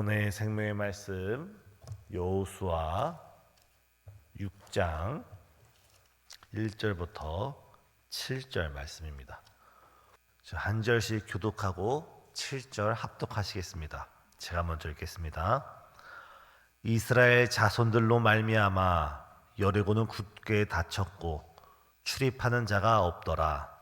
오늘 생명의 말씀 여호수아 6장 1절부터 7절 말씀입니다. 한 절씩 교독하고 7절 합독하시겠습니다. 제가 먼저 읽겠습니다. 이스라엘 자손들로 말미암아 여리고는 굳게 닫혔고 출입하는 자가 없더라.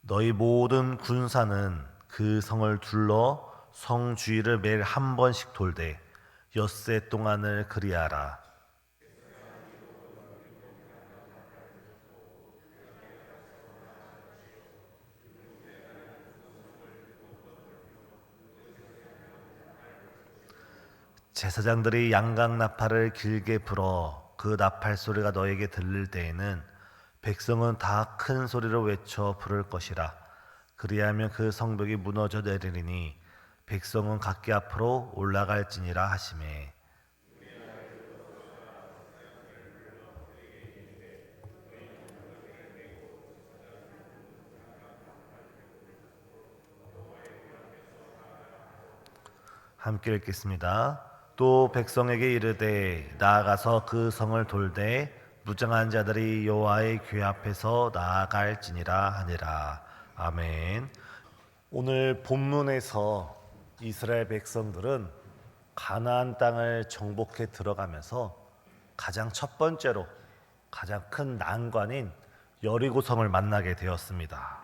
너희 모든 군사는 그 성을 둘러 성 주위를 매일 한 번씩 돌되 엿새 동안을 그리하라. 제사장들이 양각 나팔을 길게 불어 그 나팔 소리가 너에게 들릴 때에는 백성은 다 큰 소리로 외쳐 부를 것이라. 그리하면 그 성벽이 무너져 내리리니 백성은 각기 앞으로 올라갈지니라 하시매. 함께 읽겠습니다. 또 백성에게 이르되 나아가서 그 성을 돌되 무장한 자들이 여호와의 궤 앞에서 나아갈지니라 하니라. 아멘. 오늘 본문에서 이스라엘 백성들은 가나안 땅을 정복해 들어가면서 가장 첫 번째로 가장 큰 난관인 여리고성을 만나게 되었습니다.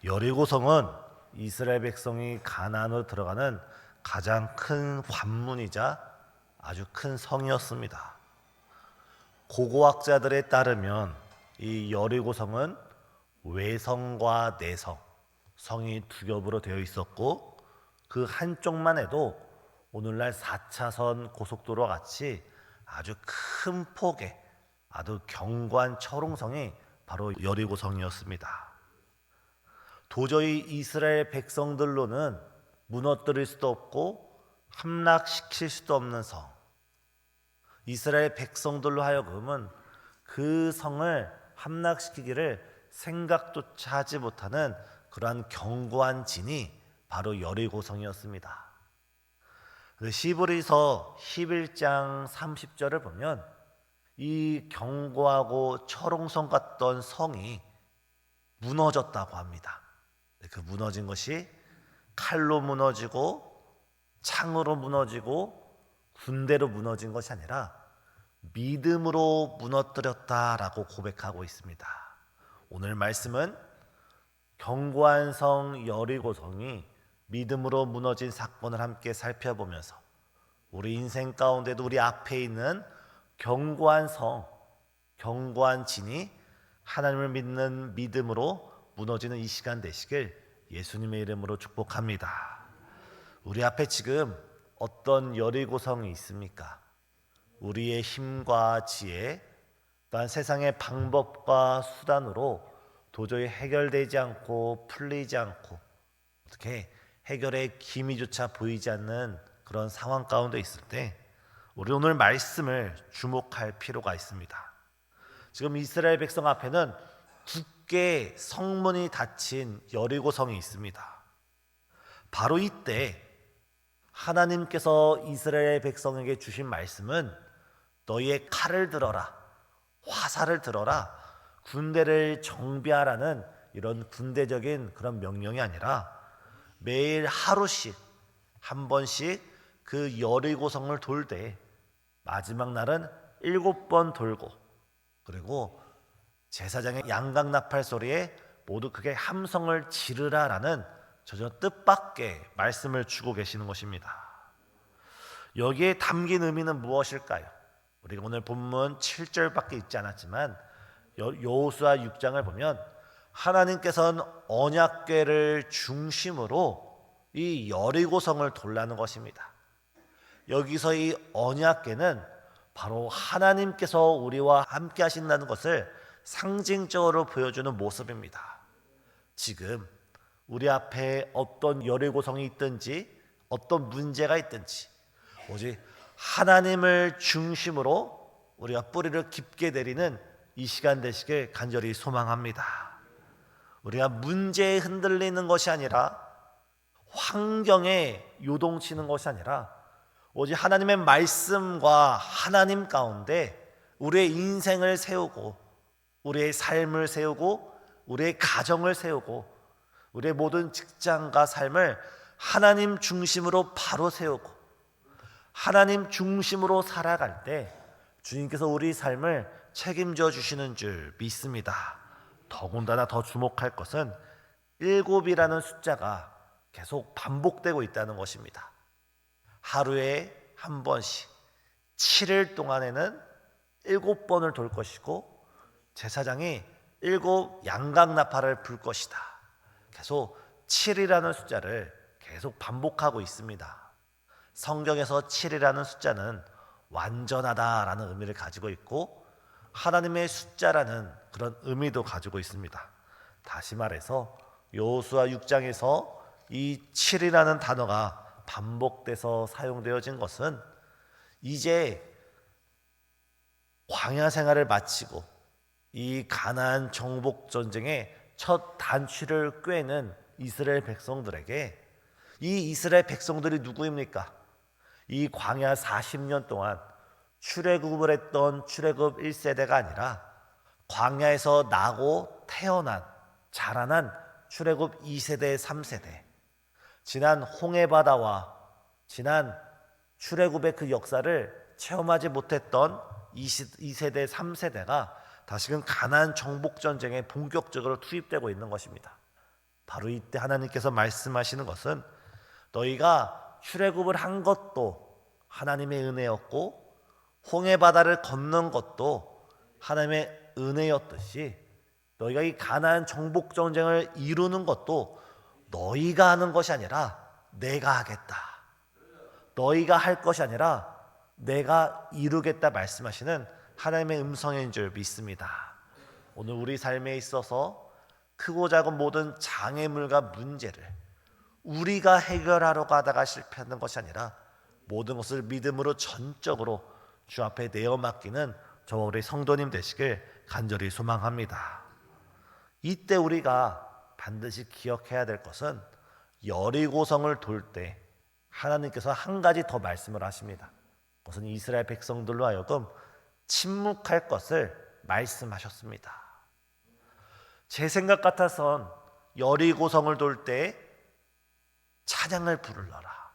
여리고성은 이스라엘 백성이 가나안으로 들어가는 가장 큰 관문이자 아주 큰 성이었습니다. 고고학자들에 따르면 이 여리고성은 외성과 내성, 성이 두 겹으로 되어 있었고 그 한쪽만 해도 오늘날 4차선 고속도로와 같이 아주 큰 폭의 아주 견고한 철옹성이 바로 여리고성이었습니다. 도저히 이스라엘 백성들로는 무너뜨릴 수도 없고 함락시킬 수도 없는 성, 이스라엘 백성들로 하여금은 그 성을 함락시키기를 생각조차 하지 못하는 그러한 견고한 진이 바로 여리고성이었습니다. 히브리서 11장 30절을 보면 이 견고하고 철옹성 같던 성이 무너졌다고 합니다. 그 무너진 것이 칼로 무너지고 창으로 무너지고 군대로 무너진 것이 아니라 믿음으로 무너뜨렸다라고 고백하고 있습니다. 오늘 말씀은 견고한 성 여리고성이 믿음으로 무너진 사건을 함께 살펴보면서 우리 인생 가운데도 우리 앞에 있는 견고한 성, 견고한 진이 하나님을 믿는 믿음으로 무너지는 이 시간 되시길 예수님의 이름으로 축복합니다. 우리 앞에 지금 어떤 여리고성이 있습니까? 우리의 힘과 지혜, 또한 세상의 방법과 수단으로 도저히 해결되지 않고 풀리지 않고 어떻게 해결의 기미조차 보이지 않는 그런 상황 가운데 있을 때 우리 오늘 말씀을 주목할 필요가 있습니다. 지금 이스라엘 백성 앞에는 굳게 성문이 닫힌 여리고성이 있습니다. 바로 이때 하나님께서 이스라엘 백성에게 주신 말씀은 너희의 칼을 들어라, 화살을 들어라, 군대를 정비하라는 이런 군대적인 그런 명령이 아니라 매일 하루씩 한 번씩 그 여리고성을 돌되 마지막 날은 7번 돌고 그리고 제사장의 양각 나팔 소리에 모두 크게 함성을 지르라라는 전혀 뜻밖의 말씀을 주고 계시는 것입니다. 여기에 담긴 의미는 무엇일까요? 우리가 오늘 본문 7절밖에 읽지 않았지만 여호수아 6장을 보면 하나님께서는 언약궤를 중심으로 이 여리고성을 돌라는 것입니다. 여기서 이 언약궤는 바로 하나님께서 우리와 함께 하신다는 것을 상징적으로 보여주는 모습입니다. 지금 우리 앞에 어떤 여리고성이 있든지 어떤 문제가 있든지 오직 하나님을 중심으로 우리가 뿌리를 깊게 내리는 이 시간 되시길 간절히 소망합니다. 우리가 문제에 흔들리는 것이 아니라, 환경에 요동치는 것이 아니라, 오직 하나님의 말씀과 하나님 가운데 우리의 인생을 세우고, 우리의 삶을 세우고, 우리의 가정을 세우고, 우리의 모든 직장과 삶을 하나님 중심으로 바로 세우고 하나님 중심으로 살아갈 때 주님께서 우리 삶을 책임져 주시는 줄 믿습니다. 더군다나 더 주목할 것은 7이라는 숫자가 계속 반복되고 있다는 것입니다. 하루에 한 번씩 7일 동안에는 7번을 돌 것이고 제사장이 7 양각나팔을 불 것이다. 계속 7이라는 숫자를 계속 반복하고 있습니다. 성경에서 7이라는 숫자는 완전하다라는 의미를 가지고 있고 하나님의 숫자라는 그런 의미도 가지고 있습니다. 다시 말해서 여호수아 6장에서 이 7이라는 단어가 반복돼서 사용되어진 것은 이제 광야 생활을 마치고 이 가나안 정복 전쟁의 첫 단추를 꿰는 이스라엘 백성들에게, 이 이스라엘 백성들이 누구입니까? 이 광야 40년 동안 출애굽을 했던 출애굽 1세대가 아니라 광야에서 나고 태어난 자라난 출애굽 2세대 3세대, 지난 홍해바다와 지난 출애굽의 그 역사를 체험하지 못했던 2세대 3세대가 다시금 가나안 정복 전쟁에 본격적으로 투입되고 있는 것입니다. 바로 이때 하나님께서 말씀하시는 것은 너희가 출애굽을 한 것도 하나님의 은혜였고 홍해바다를 건넌 것도 하나님의 은혜였듯이 너희가 이 가나안 정복 전쟁을 이루는 것도 너희가 하는 것이 아니라 내가 하겠다. 너희가 할 것이 아니라 내가 이루겠다 말씀하시는 하나님의 음성인 줄 믿습니다. 오늘 우리 삶에 있어서 크고 작은 모든 장애물과 문제를 우리가 해결하려고 하다가 실패하는 것이 아니라 모든 것을 믿음으로 전적으로 주 앞에 내어 맡기는 저와 우리 성도님 되시길 간절히 소망합니다. 이때 우리가 반드시 기억해야 될 것은 여리고성을 돌 때 하나님께서 한 가지 더 말씀을 하십니다. 그것은 이스라엘 백성들로 하여금 침묵할 것을 말씀하셨습니다. 제 생각 같아선 여리고성을 돌 때 찬양을 부르러라,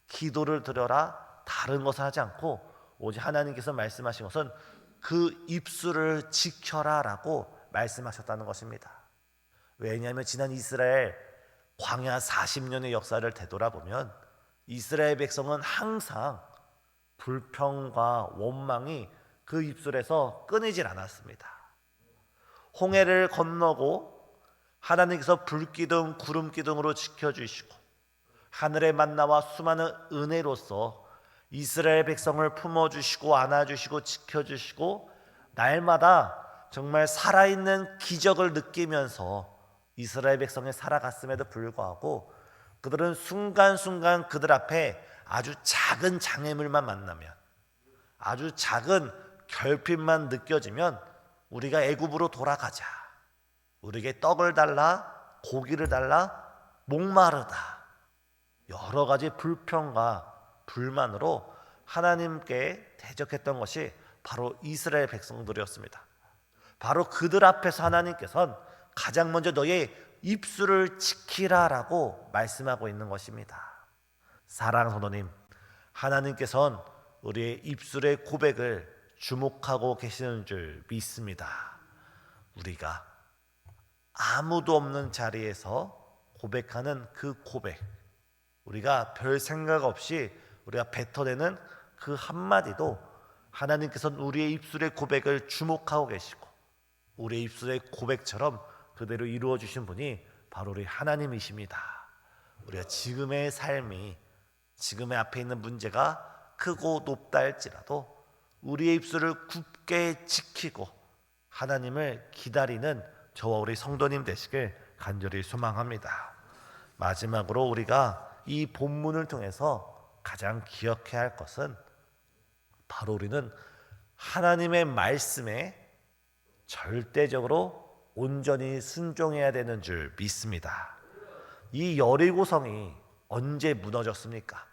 기도를 드려라, 다른 것을 하지 않고 오직 하나님께서 말씀하신 것은 그 입술을 지켜라 라고 말씀하셨다는 것입니다. 왜냐하면 지난 이스라엘 광야 40년의 역사를 되돌아보면 이스라엘 백성은 항상 불평과 원망이 그 입술에서 끊이질 않았습니다. 홍해를 건너고 하나님께서 불기둥 구름기둥으로 지켜주시고 하늘의 만나와 수많은 은혜로서 이스라엘 백성을 품어주시고 안아주시고 지켜주시고 날마다 정말 살아있는 기적을 느끼면서 이스라엘 백성이 살아갔음에도 불구하고 그들은 순간순간 그들 앞에 아주 작은 장애물만 만나면, 아주 작은 결핍만 느껴지면 우리가 애굽으로 돌아가자, 우리에게 떡을 달라, 고기를 달라, 목마르다, 여러 가지 불평과 불만으로 하나님께 대적했던 것이 바로 이스라엘 백성들이었습니다. 바로 그들 앞에서 하나님께서는 가장 먼저 너의 입술을 지키라라고 말씀하고 있는 것입니다. 사랑하는 성도님, 하나님께서는 우리의 입술의 고백을 주목하고 계시는 줄 믿습니다. 우리가 아무도 없는 자리에서 고백하는 그 고백, 우리가 별 생각 없이 우리가 뱉어내는 그 한마디도 하나님께서는 우리의 입술의 고백을 주목하고 계시고 우리의 입술의 고백처럼 그대로 이루어 주신 분이 바로 우리 하나님이십니다. 우리가 지금의 삶이, 지금의 앞에 있는 문제가 크고 높다 할지라도 우리의 입술을 굳게 지키고 하나님을 기다리는 저와 우리 성도님 되시길 간절히 소망합니다. 마지막으로 우리가 이 본문을 통해서 가장 기억해야 할 것은 바로 우리는 하나님의 말씀에 절대적으로 온전히 순종해야 되는 줄 믿습니다. 이 여리고성이 언제 무너졌습니까?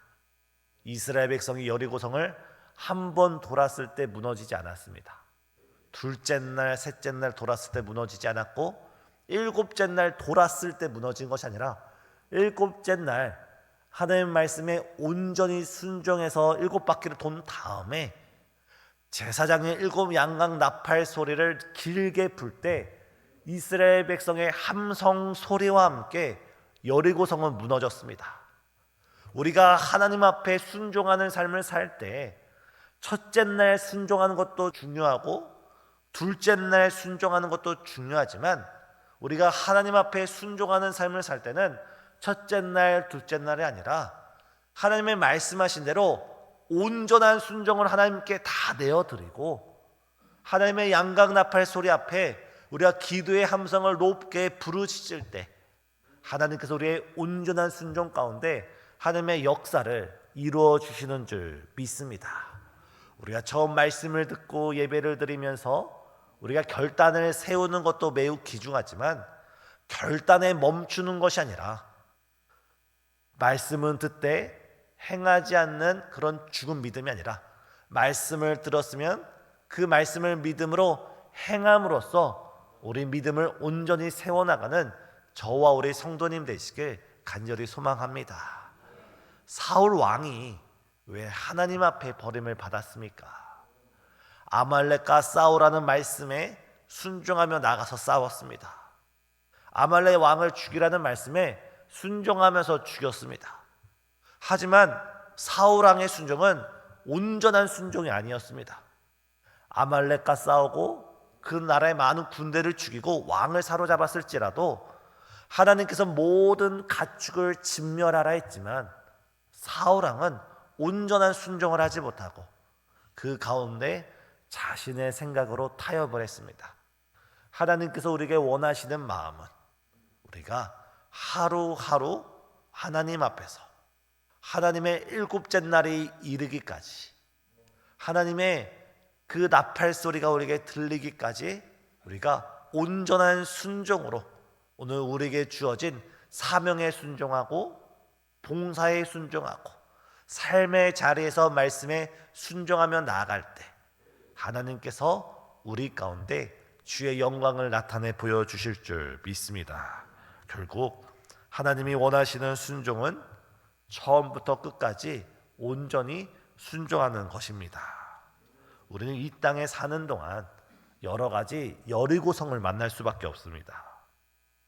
이스라엘 백성이 여리고성을 한 번 돌았을 때 무너지지 않았습니다. 둘째 날, 셋째 날 돌았을 때 무너지지 않았고, 일곱째 날 돌았을 때 무너진 것이 아니라 일곱째 날 하나님의 말씀에 온전히 순종해서 일곱 바퀴를 돈 다음에 제사장의 일곱 양각 나팔 소리를 길게 불 때 이스라엘 백성의 함성 소리와 함께 여리고성은 무너졌습니다. 우리가 하나님 앞에 순종하는 삶을 살 때 첫째 날 순종하는 것도 중요하고 둘째 날 순종하는 것도 중요하지만, 우리가 하나님 앞에 순종하는 삶을 살 때는 첫째 날, 둘째 날이 아니라 하나님의 말씀하신 대로 온전한 순종을 하나님께 다 내어드리고, 하나님의 양각 나팔 소리 앞에 우리가 기도의 함성을 높게 부르짖을 때 하나님께서 우리의 온전한 순종 가운데 하나님의 역사를 이루어 주시는 줄 믿습니다. 우리가 처음 말씀을 듣고 예배를 드리면서 우리가 결단을 세우는 것도 매우 귀중하지만, 결단에 멈추는 것이 아니라 말씀은 듣되 행하지 않는 그런 죽은 믿음이 아니라, 말씀을 들었으면 그 말씀을 믿음으로 행함으로써 우리 믿음을 온전히 세워나가는 저와 우리 성도님 되시길 간절히 소망합니다. 사울 왕이 왜 하나님 앞에 버림을 받았습니까? 아말렉과 싸우라는 말씀에 순종하며 나가서 싸웠습니다. 아말렉 왕을 죽이라는 말씀에 순종하면서 죽였습니다. 하지만 사울 왕의 순종은 온전한 순종이 아니었습니다. 아말렉과 싸우고 그 나라의 많은 군대를 죽이고 왕을 사로잡았을지라도 하나님께서 모든 가축을 진멸하라 했지만 사울 왕은 온전한 순종을 하지 못하고 그 가운데 자신의 생각으로 타협을 했습니다. 하나님께서 우리에게 원하시는 마음은 우리가 하루하루 하나님 앞에서 하나님의 일곱째 날이 이르기까지, 하나님의 그 나팔 소리가 우리에게 들리기까지 우리가 온전한 순종으로 오늘 우리에게 주어진 사명에 순종하고 봉사에 순종하고 삶의 자리에서 말씀에 순종하며 나아갈 때 하나님께서 우리 가운데 주의 영광을 나타내 보여주실 줄 믿습니다. 결국 하나님이 원하시는 순종은 처음부터 끝까지 온전히 순종하는 것입니다. 우리는 이 땅에 사는 동안 여러 가지 여리고성을 만날 수밖에 없습니다.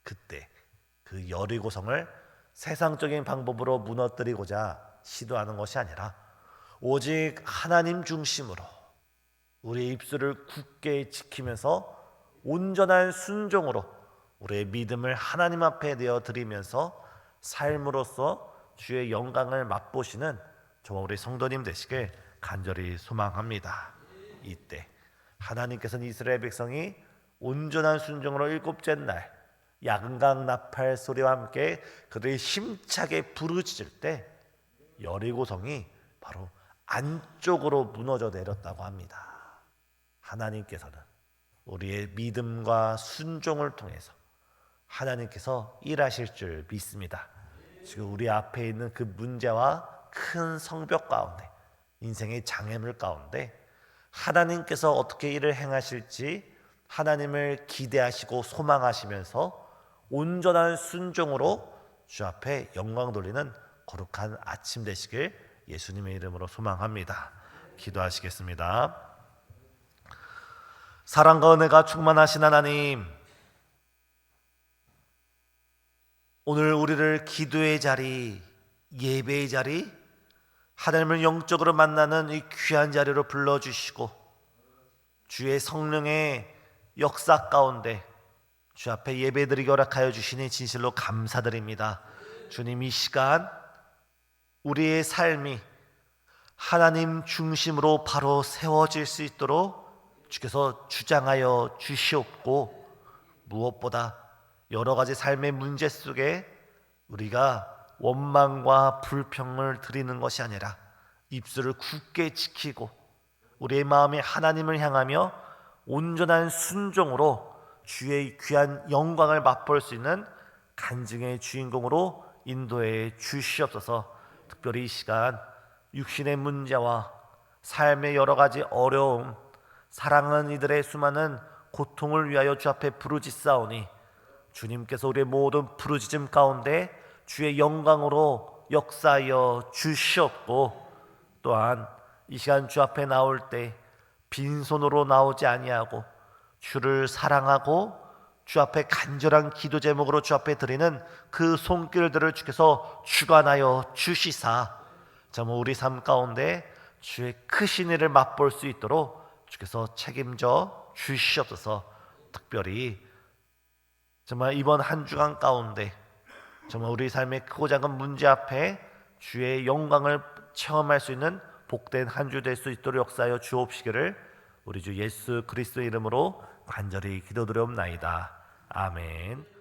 그때 그 여리고성을 세상적인 방법으로 무너뜨리고자 시도하는 것이 아니라 오직 하나님 중심으로 우리의 입술을 굳게 지키면서 온전한 순종으로 우리의 믿음을 하나님 앞에 내어드리면서 삶으로써 주의 영광을 맛보시는 저와 우리 성도님 되시길 간절히 소망합니다. 이때 하나님께서는 이스라엘 백성이 온전한 순종으로 일곱째 날 양각 나팔 소리와 함께 그들이 힘차게 부르짖을 때 여리고성이 바로 안쪽으로 무너져 내렸다고 합니다. 하나님께서는 우리의 믿음과 순종을 통해서 하나님께서 일하실 줄 믿습니다. 지금 우리 앞에 있는 그 문제와 큰 성벽 가운데, 인생의 장애물 가운데 하나님께서 어떻게 일을 행하실지 하나님을 기대하시고 소망하시면서 온전한 순종으로 주 앞에 영광 돌리는 거룩한 아침 되시길 예수님의 이름으로 소망합니다. 기도하시겠습니다. 사랑과 은혜가 충만하신 하나님, 오늘 우리를 기도의 자리, 예배의 자리, 하나님을 영적으로 만나는 이 귀한 자리로 불러주시고 주의 성령의 역사 가운데 주 앞에 예배드리게 허락하여 주시니 진실로 감사드립니다. 주님, 이 시간 우리의 삶이 하나님 중심으로 바로 세워질 수 있도록 주께서 주장하여 주시옵고, 무엇보다 여러 가지 삶의 문제 속에 우리가 원망과 불평을 드리는 것이 아니라 입술을 굳게 지키고 우리의 마음이 하나님을 향하며 온전한 순종으로 주의 귀한 영광을 맛볼 수 있는 간증의 주인공으로 인도해 주시옵소서. 특별히 이 시간 육신의 문제와 삶의 여러 가지 어려움, 사랑하는 이들의 수많은 고통을 위하여 주 앞에 부르짖사오니 주님께서 우리의 모든 부르짖음 가운데 주의 영광으로 역사하여 주시옵고, 또한 이 시간 주 앞에 나올 때 빈손으로 나오지 아니하고 주를 사랑하고 주 앞에 간절한 기도 제목으로 주 앞에 드리는 그 손길들을 주께서 주관하여 주시사 정말 우리 삶 가운데 주의 크신 일을 맛볼 수 있도록 주께서 책임져 주시옵소서. 특별히 정말 이번 한 주간 가운데 정말 우리 삶의 크고 작은 문제 앞에 주의 영광을 체험할 수 있는 복된 한 주 될 수 있도록 역사하여 주옵시기를 우리 주 예수 그리스도의 이름으로 간절히 기도드리옵나이다. 아멘.